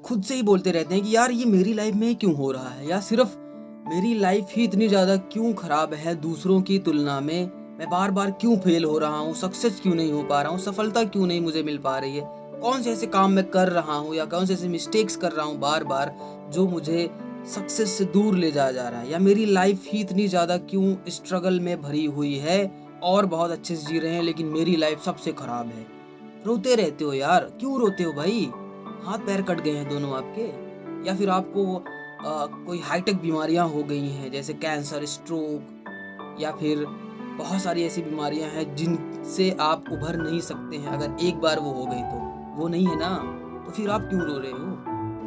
खुद से ही बोलते रहते हैं कि यार ये मेरी लाइफ में क्यों हो रहा है, या सिर्फ मेरी लाइफ ही इतनी ज़्यादा क्यों ख़राब है दूसरों की तुलना में, मैं बार बार क्यों फेल हो रहा हूँ, सक्सेस क्यों नहीं हो पा रहा हूँ, सफलता क्यों नहीं मुझे मिल पा रही है, कौन से ऐसे काम मैं कर रहा हूँ या कौन से ऐसे मिस्टेक्स कर रहा हूँ बार बार जो मुझे सक्सेस से दूर ले जा रहा है, या मेरी लाइफ ही इतनी ज़्यादा क्यों स्ट्रगल में भरी हुई है और बहुत अच्छे से जी रहे हैं लेकिन मेरी लाइफ सबसे ख़राब है। रोते रहते हो यार, क्यों रोते हो भाई? हाथ पैर कट गए हैं दोनों आपके, या फिर आपको कोई हाईटेक बीमारियां हो गई हैं जैसे कैंसर, स्ट्रोक, या फिर बहुत सारी ऐसी बीमारियां हैं जिनसे आप उभर नहीं सकते हैं। अगर एक बार वो हो गई तो वो नहीं है ना, तो फिर आप क्यों रो रहे हो?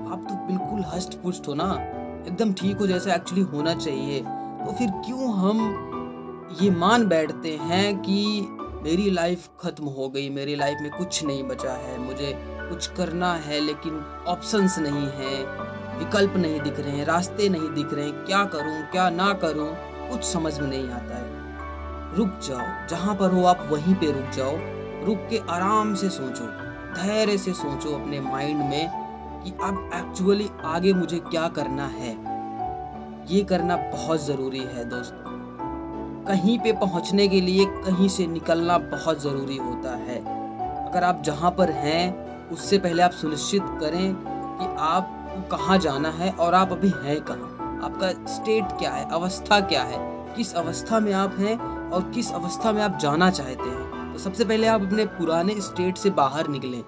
आप तो बिल्कुल हष्ट पुष्ट हो ना, एकदम ठीक हो जैसा एक्चुअली होना चाहिए। तो फिर क्यों हम ये मान बैठते हैं कि मेरी लाइफ खत्म हो गई, मेरी लाइफ में कुछ नहीं बचा है, मुझे कुछ करना है लेकिन ऑप्शंस नहीं है, विकल्प नहीं दिख रहे हैं, रास्ते नहीं दिख रहे हैं, क्या करूं क्या ना करूं, कुछ समझ में नहीं आता है। रुक जाओ, जहां पर हो आप वहीं पे रुक जाओ, रुक के आराम से सोचो, धैर्य से सोचो अपने माइंड में कि अब एक्चुअली आगे मुझे क्या करना है। ये करना बहुत ज़रूरी है दोस्तों। कहीं पे पहुंचने के लिए कहीं से निकलना बहुत ज़रूरी होता है। अगर आप जहां पर हैं उससे पहले आप सुनिश्चित करें कि आपको कहाँ जाना है और आप अभी हैं कहाँ, आपका स्टेट क्या है, अवस्था क्या है, किस अवस्था में आप हैं और किस अवस्था में आप जाना चाहते हैं। तो सबसे पहले आप अपने पुराने स्टेट से बाहर निकलें।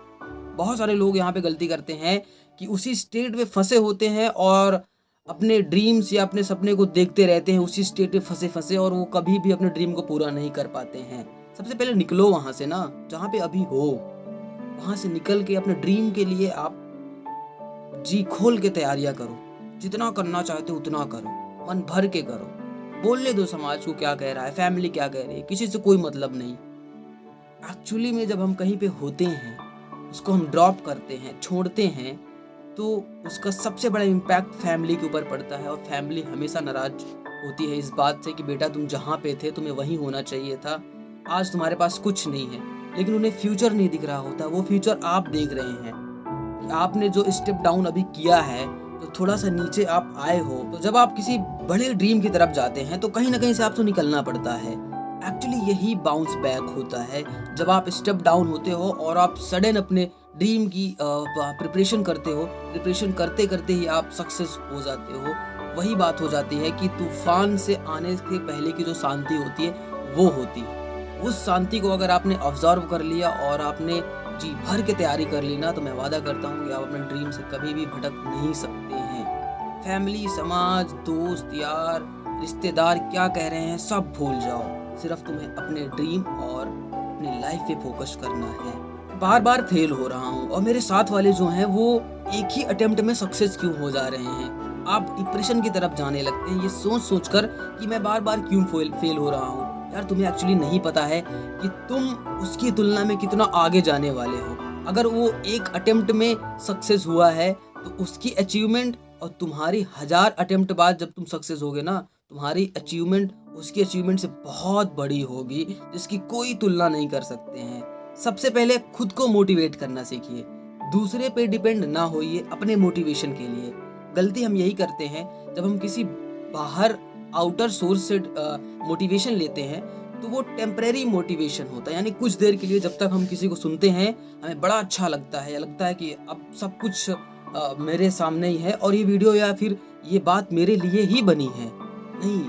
बहुत सारे लोग यहाँ पे गलती करते हैं कि उसी स्टेट में फंसे होते हैं और अपने ड्रीम्स या अपने सपने को देखते रहते हैं उसी स्टेट में फंसे फंसे, और वो कभी भी अपने ड्रीम को पूरा नहीं कर पाते हैं। सबसे पहले निकलो वहाँ से ना, जहाँ पे अभी हो वहाँ से निकल के अपने ड्रीम के लिए आप जी खोल के तैयारियां करो। जितना करना चाहते हो उतना करो, मन भर के करो। बोलने दो समाज को क्या कह रहा है, फैमिली क्या कह रही है, किसी से कोई मतलब नहीं। एक्चुअली में जब हम कहीं पे होते हैं, उसको हम ड्रॉप करते हैं, छोड़ते हैं, तो उसका सबसे बड़ा इम्पैक्ट फैमिली के ऊपर पड़ता है। और फैमिली हमेशा नाराज होती है इस बात से कि बेटा तुम जहाँ पे थे तुम्हें वहीं होना चाहिए था, आज तुम्हारे पास कुछ नहीं है। लेकिन उन्हें फ्यूचर नहीं दिख रहा होता, वो फ्यूचर आप देख रहे हैं कि आपने जो स्टेप डाउन अभी किया है, तो थोड़ा सा नीचे आप आए हो। तो जब आप किसी बड़े ड्रीम की तरफ जाते हैं तो कहीं ना कहीं से आपको निकलना पड़ता है। एक्चुअली यही बाउंस बैक होता है। जब आप स्टेप डाउन होते हो और आप सडन अपने ड्रीम की प्रिपरेशन करते हो, प्रिपरेशन करते करते ही आप सक्सेस हो जाते हो। वही बात हो जाती है कि तूफान से आने के पहले की जो शांति होती है वो होती है। उस शांति को अगर आपने ऑब्जर्व कर लिया और आपने जी भर के तैयारी कर ली ना, तो मैं वादा करता हूँ कि आप अपने ड्रीम से कभी भी भटक नहीं सकते हैं। फैमिली, समाज, दोस्त, यार, रिश्तेदार क्या कह रहे हैं सब भूल जाओ। सिर्फ तुम्हें अपने ड्रीम और अपनी लाइफ पे फोकस करना है। बार बार फेल हो रहा हूँ और मेरे साथ वाले जो हैं वो एक ही अटेम्प्ट में सक्सेस क्यों हो जा रहे हैं। आप डिप्रेशन की तरफ जाने लगते हैं ये सोच सोच कर कि मैं बार बार क्यों फेल हो रहा हूँ। यार तुम्हें एक्चुअली नहीं पता है कि तुम उसकी तुलना में कितना आगे जाने वाले हो। अगर वो एक अटेम्प्ट में सक्सेस हुआ है तो उसकी अचीवमेंट और तुम्हारी 1000 अटेम्प्ट बाद जब तुम सक्सेस होगे ना, तुम्हारी अचीवमेंट उसकी अचीवमेंट से बहुत बड़ी होगी, जिसकी कोई तुलना नहीं कर सकते हैं। सबसे पहले खुद को मोटिवेट करना सीखिए, दूसरे पे डिपेंड ना होइए अपने मोटिवेशन के लिए। गलती हम यही करते हैं जब हम किसी बाहर आउटर सोर्स से मोटिवेशन लेते हैं तो वो टेम्परेरी मोटिवेशन होता है, यानी कुछ देर के लिए। जब तक हम किसी को सुनते हैं हमें बड़ा अच्छा लगता है, या लगता है कि अब सब कुछ मेरे सामने ही है और ये वीडियो या फिर ये बात मेरे लिए ही बनी है। नहीं,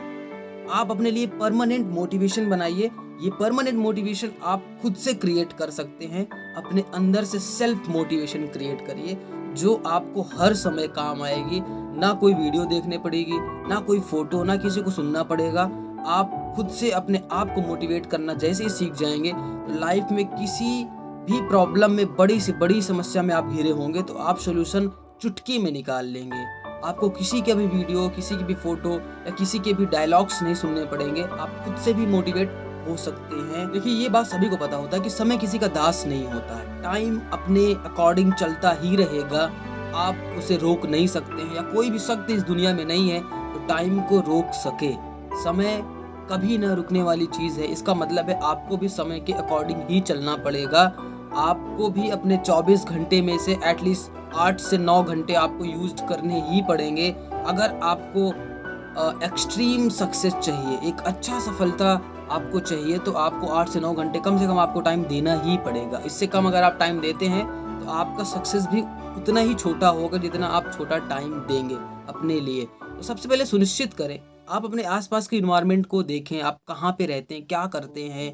आप अपने लिए परमानेंट मोटिवेशन बनाइए। ये परमानेंट मोटिवेशन आप खुद से क्रिएट कर सकते हैं। अपने अंदर से सेल्फ मोटिवेशन क्रिएट करिए जो आपको हर समय काम आएगी। ना कोई वीडियो देखने पड़ेगी, ना कोई फोटो, ना किसी को सुनना पड़ेगा। आप खुद से अपने आप को मोटिवेट करना जैसे ही सीख जाएंगे तो लाइफ में किसी भी प्रॉब्लम में, बड़ी से बड़ी समस्या में आप घिरे होंगे तो आप सोल्यूशन चुटकी में निकाल लेंगे। आपको किसी के भी वीडियो, किसी की भी फोटो या किसी के भी डायलॉग्स नहीं सुनने पड़ेंगे। आप खुद से भी मोटिवेट हो सकते हैं। देखिए ये बात सभी को पता होता है कि समय किसी का दास नहीं होता है। टाइम अपने अकॉर्डिंग चलता ही रहेगा, आप उसे रोक नहीं सकते हैं, या कोई भी शक्ति इस दुनिया में नहीं है तो टाइम को रोक सके। समय कभी न रुकने वाली चीज़ है। इसका मतलब है आपको भी समय के अकॉर्डिंग ही चलना पड़ेगा। आपको भी अपने 24 घंटे में से एटलीस्ट 8 से 9 घंटे आपको यूज़ करने ही पड़ेंगे। अगर आपको एक्सट्रीम सक्सेस चाहिए, एक अच्छा सफलता आपको चाहिए, तो आपको 8 से 9 घंटे कम से कम आपको टाइम देना ही पड़ेगा। इससे कम अगर आप टाइम देते हैं तो आपका सक्सेस भी उतना ही छोटा होगा जितना आप छोटा टाइम देंगे अपने लिए। तो सबसे पहले सुनिश्चित करें, आप अपने आसपास के इन्वायरमेंट को देखें, आप कहाँ पे रहते हैं, क्या करते हैं,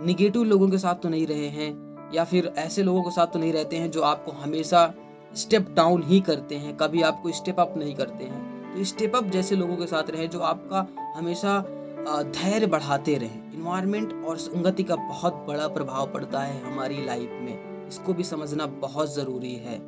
नेगेटिव लोगों के साथ तो नहीं रहे हैं, या फिर ऐसे लोगों के साथ तो नहीं रहते हैं जो आपको हमेशा स्टेप डाउन ही करते हैं, कभी आपको स्टेप अप नहीं करते हैं। तो स्टेप अप जैसे लोगों के साथ रहे जो आपका हमेशा धैर्य बढ़ाते रहें। इन्वायरमेंट और संगति का बहुत बड़ा प्रभाव पड़ता है हमारी लाइफ में, इसको भी समझना बहुत ज़रूरी है।